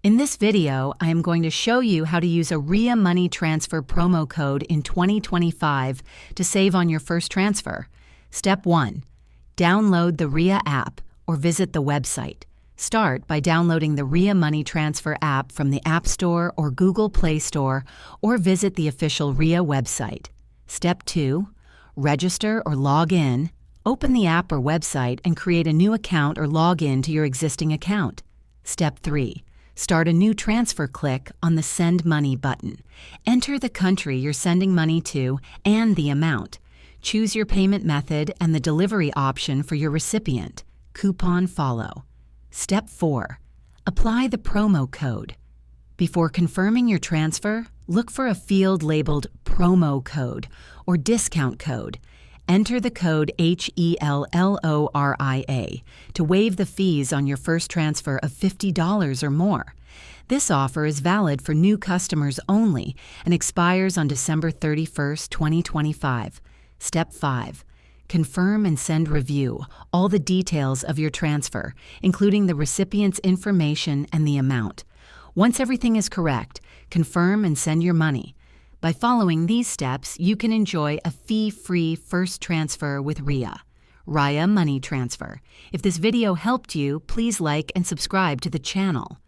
In this video, I am going to show you how to use a RIA money transfer promo code in 2025 to save on your first transfer. Step 1. Download the RIA app or visit the website. Start by downloading the RIA Money Transfer app from the App Store or Google Play Store or visit the official RIA website. Step 2. Register or log in. Open the app or website and create a new account or log in to your existing account. Step 3. Start a new transfer. Click on the Send Money button. Enter the country you're sending money to and the amount. Choose your payment method and the delivery option for your recipient. Coupon follow. Step 4. Apply the promo code. Before confirming your transfer, look for a field labeled Promo Code or Discount Code. Enter the code HELLORIA to waive the fees on your first transfer of $50 or more. This offer is valid for new customers only and expires on December 31st, 2025. Step 5. Confirm and send review all the details of your transfer, including the recipient's information and the amount. Once everything is correct, confirm and send your money. By following these steps, you can enjoy a fee-free first transfer with RIA Money Transfer. If this video helped you, please like and subscribe to the channel.